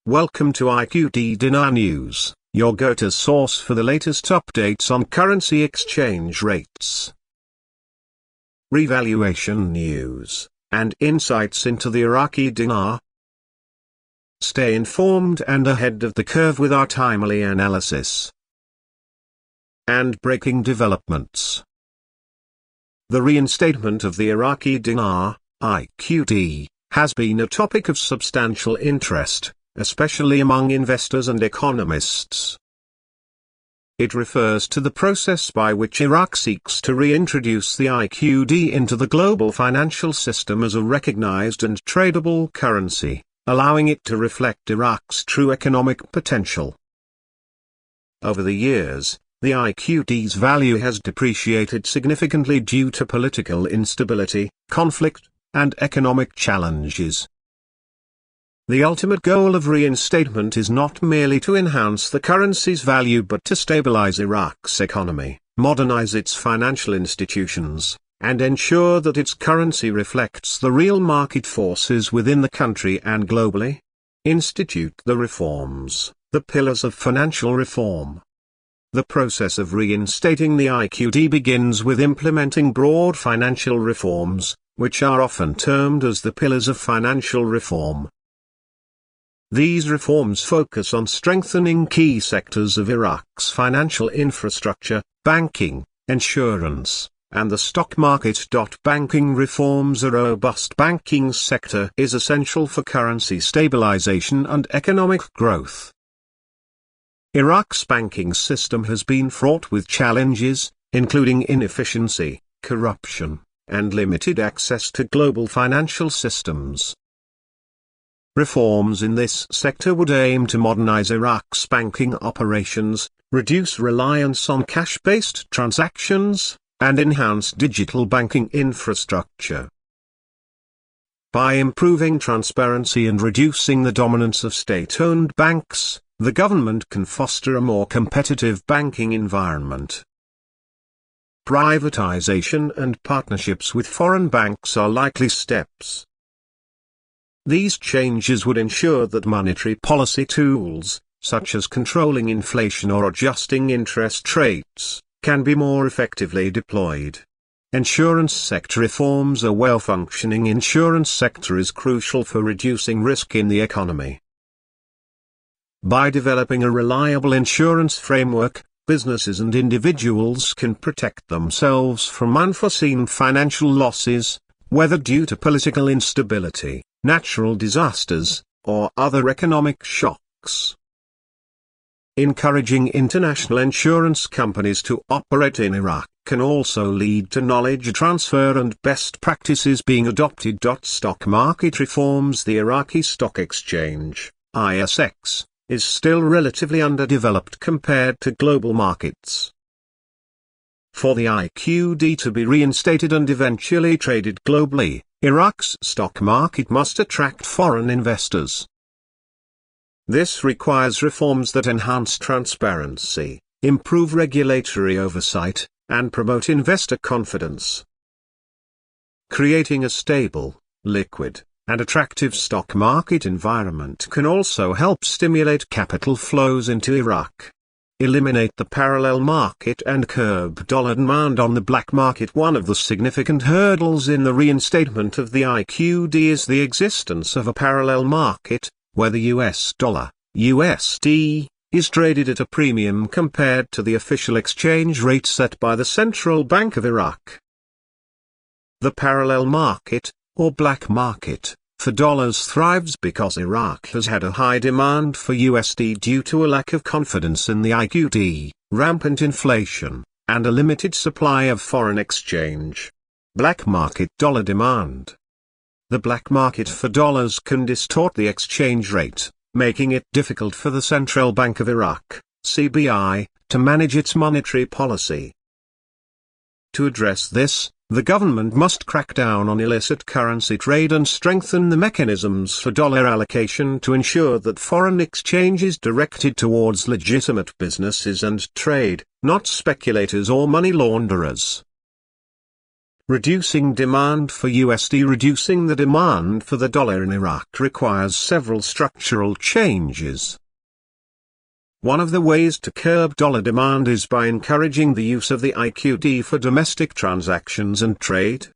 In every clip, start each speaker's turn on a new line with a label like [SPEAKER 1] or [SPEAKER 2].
[SPEAKER 1] Welcome to IQD Dinar News, your go-to source for the latest updates on currency exchange rates, revaluation news, and insights into the Iraqi dinar. Stay informed and ahead of the curve with our timely analysis and breaking developments. The reinstatement of the Iraqi dinar, IQD, has been a topic of substantial interest, especially among investors and economists. It refers to the process by which Iraq seeks to reintroduce the IQD into the global financial system as a recognized and tradable currency, allowing it to reflect Iraq's true economic potential. Over the years, the IQD's value has depreciated significantly due to political instability, conflict, and economic challenges. The ultimate goal of reinstatement is not merely to enhance the currency's value but to stabilize Iraq's economy, modernize its financial institutions, and ensure that its currency reflects the real market forces within the country and globally. Institute the reforms, the pillars of financial reform. The process of reinstating the IQD begins with implementing broad financial reforms, which are often termed as the pillars of financial reform. These reforms focus on strengthening key sectors of Iraq's financial infrastructure, banking, insurance, and the stock market. Banking reforms. A robust banking sector is essential for currency stabilization and economic growth. Iraq's banking system has been fraught with challenges, including inefficiency, corruption, and limited access to global financial systems. Reforms in this sector would aim to modernize Iraq's banking operations, reduce reliance on cash-based transactions, and enhance digital banking infrastructure. By improving transparency and reducing the dominance of state-owned banks, the government can foster a more competitive banking environment. Privatization and partnerships with foreign banks are likely steps. These changes would ensure that monetary policy tools, such as controlling inflation or adjusting interest rates, can be more effectively deployed. Insurance sector reforms. A well-functioning insurance sector is crucial for reducing risk in the economy. By developing a reliable insurance framework, businesses and individuals can protect themselves from unforeseen financial losses, whether due to political instability, natural disasters, or other economic shocks. Encouraging international insurance companies to operate in Iraq can also lead to knowledge transfer and best practices being adopted. Stock market reforms. The Iraqi Stock Exchange, ISX, is still relatively underdeveloped compared to global markets. For the IQD to be reinstated and eventually traded globally, Iraq's stock market must attract foreign investors. This requires reforms that enhance transparency, improve regulatory oversight, and promote investor confidence. Creating a stable, liquid, and attractive stock market environment can also help stimulate capital flows into Iraq, eliminate the parallel market and curb dollar demand on the black market. One of the significant hurdles in the reinstatement of the IQD is the existence of a parallel market, where the US dollar, USD, is traded at a premium compared to the official exchange rate set by the Central Bank of Iraq. The parallel market, or black market, for dollars thrives because Iraq has had a high demand for USD due to a lack of confidence in the IQD, rampant inflation, and a limited supply of foreign exchange. Black market dollar demand. The black market for dollars can distort the exchange rate, making it difficult for the Central Bank of Iraq, CBI, to manage its monetary policy. To address this, the government must crack down on illicit currency trade and strengthen the mechanisms for dollar allocation to ensure that foreign exchange is directed towards legitimate businesses and trade, not speculators or money launderers. Reducing demand for USD. Reducing the demand for the dollar in Iraq requires several structural changes. One of the ways to curb dollar demand is by encouraging the use of the IQD for domestic transactions and trade.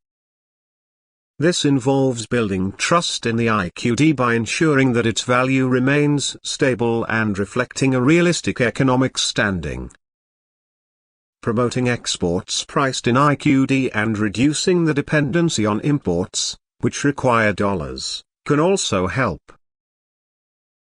[SPEAKER 1] This involves building trust in the IQD by ensuring that its value remains stable and reflecting a realistic economic standing. Promoting exports priced in IQD and reducing the dependency on imports, which require dollars, can also help.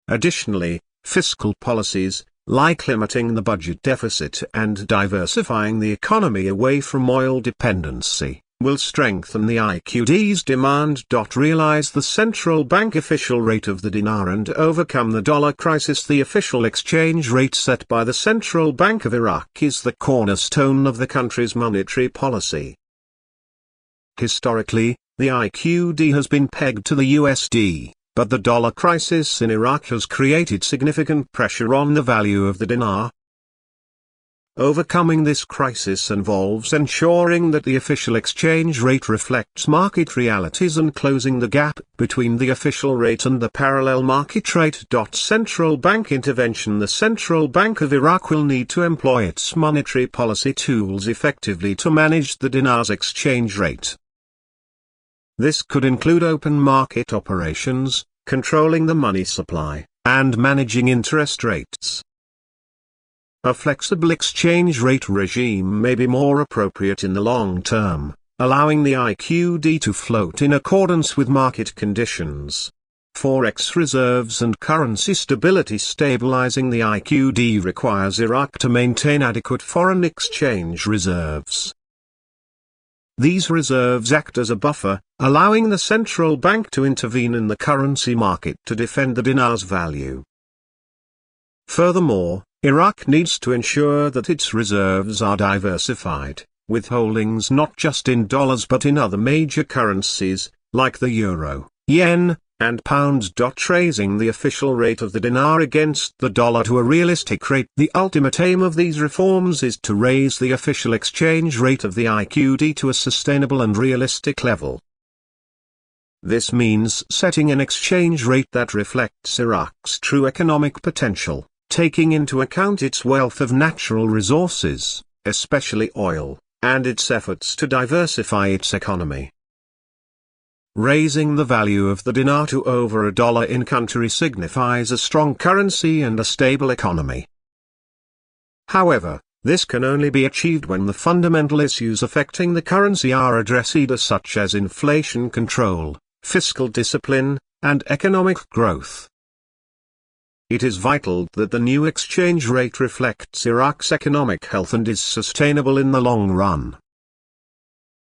[SPEAKER 1] Additionally, fiscal policies, like limiting the budget deficit and diversifying the economy away from oil dependency, will strengthen the IQD's demand. Realize the central bank official rate of the dinar and overcome the dollar crisis. The official exchange rate set by the Central Bank of Iraq is the cornerstone of the country's monetary policy. Historically, the IQD has been pegged to the USD, but the dollar crisis in Iraq has created significant pressure on the value of the dinar. Overcoming this crisis involves ensuring that the official exchange rate reflects market realities and closing the gap between the official rate and the parallel market rate. Central bank intervention. The Central Bank of Iraq will need to employ its monetary policy tools effectively to manage the dinar's exchange rate. This could include open market operations, controlling the money supply, and managing interest rates. A flexible exchange rate regime may be more appropriate in the long term, allowing the IQD to float in accordance with market conditions. Forex reserves and currency stability. Stabilizing the IQD requires Iraq to maintain adequate foreign exchange reserves. These reserves act as a buffer, allowing the central bank to intervene in the currency market to defend the dinar's value. Furthermore, Iraq needs to ensure that its reserves are diversified, with holdings not just in dollars but in other major currencies, like the euro, yen, and pound. Raising the official rate of the dinar against the dollar to a realistic rate. The ultimate aim of these reforms is to raise the official exchange rate of the IQD to a sustainable and realistic level. This means setting an exchange rate that reflects Iraq's true economic potential, taking into account its wealth of natural resources, especially oil, and its efforts to diversify its economy. Raising the value of the dinar to over $1 in country signifies a strong currency and a stable economy. However, this can only be achieved when the fundamental issues affecting the currency are addressed, such as inflation control, fiscal discipline, and economic growth. It is vital that the new exchange rate reflects Iraq's economic health and is sustainable in the long run.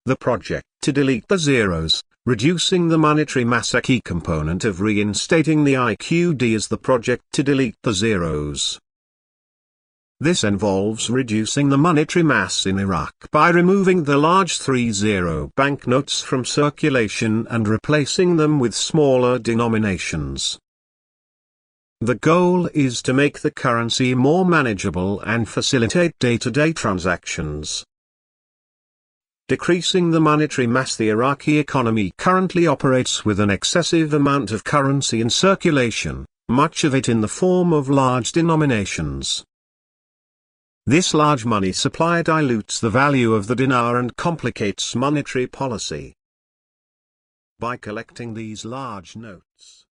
[SPEAKER 1] The project to delete the zeros, reducing the monetary mass. A key component of reinstating the IQD is the project to delete the zeros. This involves reducing the monetary mass in Iraq by removing the large 3-0 banknotes from circulation and replacing them with smaller denominations. The goal is to make the currency more manageable and facilitate day-to-day transactions. Decreasing the monetary mass. The Iraqi economy currently operates with an excessive amount of currency in circulation, much of it in the form of large denominations. This large money supply dilutes the value of the dinar and complicates monetary policy. By collecting these large notes,